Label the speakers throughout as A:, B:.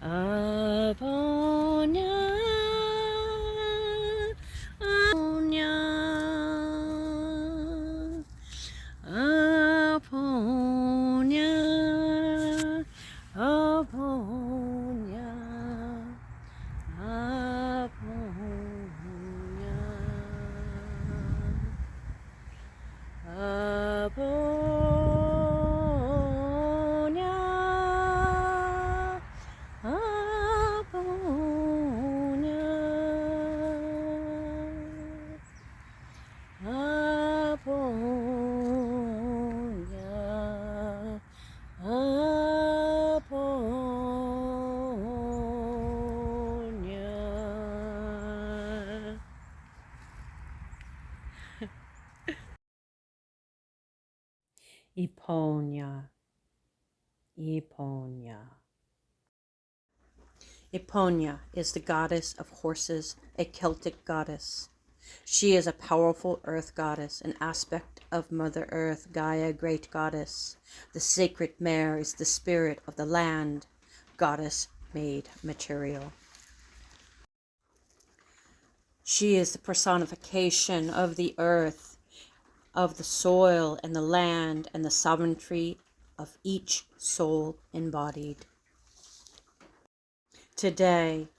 A: Epona, Epona, Epona, Epona, Epona, Epona, Epona, Epona. Epona, Epona. Epona is the goddess of horses, a Celtic goddess. She is a powerful earth goddess, an aspect of Mother Earth, Gaia, great goddess. The sacred mare is the spirit of the land, goddess made material. She is the personification of the earth, of the soil and the land and the sovereignty of each soul embodied. Today,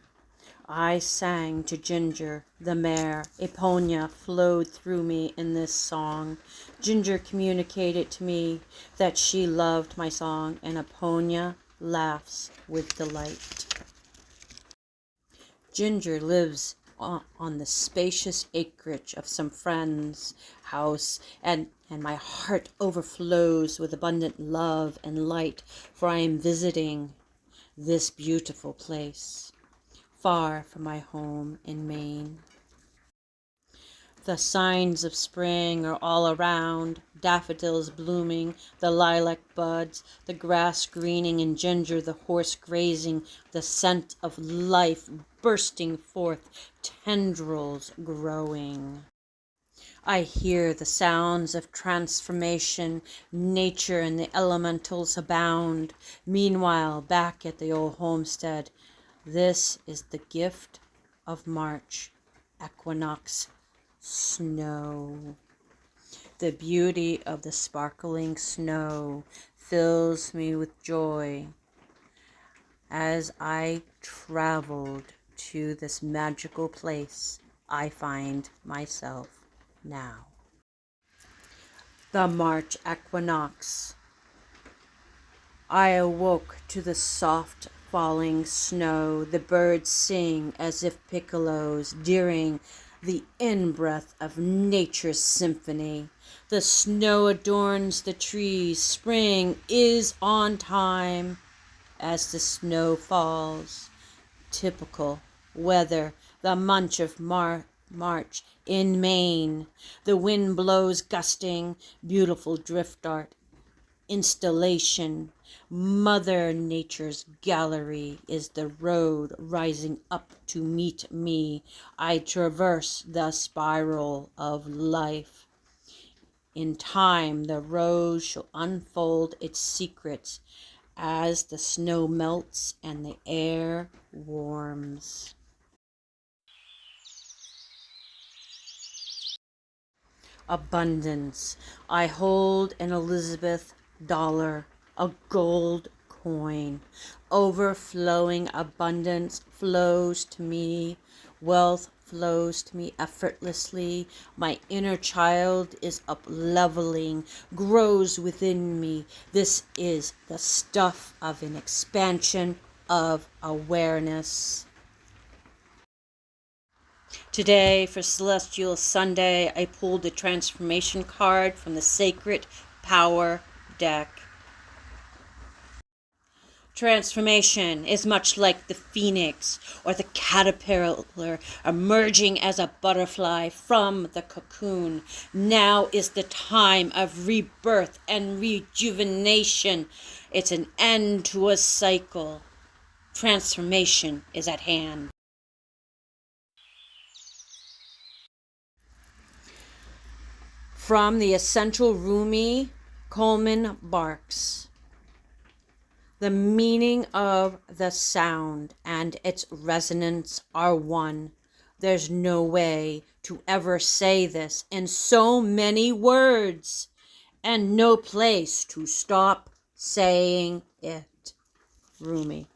A: I sang to Ginger, the mare. Epona flowed through me in this song. Ginger communicated to me that she loved my song, and Epona laughs with delight. Ginger lives on the spacious acreage of some friend's house, and my heart overflows with abundant love and light, for I am visiting this beautiful place, far from my home in Maine. The signs of spring are all around, daffodils blooming, the lilac buds, the grass greening, and Ginger the horse grazing, the scent of life bursting forth, tendrils growing. I hear the sounds of transformation, nature and the elementals abound. Meanwhile, back at the old homestead, this is the gift of March, equinox snow. The beauty of the sparkling snow fills me with joy as I traveled to this magical place I find myself now. The March equinox. I awoke to the soft falling snow. The birds sing as if piccolos during the in-breath of nature's symphony. The snow adorns the trees. Spring is on time as the snow falls. Typical weather, the month of March in Maine. The wind blows gusting, beautiful drift art installation. Mother Nature's gallery is the road rising up to meet me. I traverse the spiral of life. In time, the rose shall unfold its secrets as the snow melts and the air warms. Abundance. I hold an Elizabeth dollar, a gold coin. Overflowing abundance flows to me. Wealth flows to me effortlessly. My inner child is up-leveling, grows within me. This is the stuff of an expansion of awareness. Today, for Celestial Sunday, I pulled the transformation card from the Sacred Power deck. Transformation is much like the phoenix or the caterpillar emerging as a butterfly from the cocoon. Now is the time of rebirth and rejuvenation. It's an end to a cycle. Transformation is at hand. From the essential Rumi, Coleman Barks. The meaning of the sound and its resonance are one. There's no way to ever say this in so many words, and no place to stop saying it. Rumi.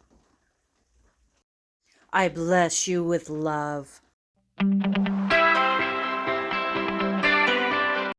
A: I bless you with love.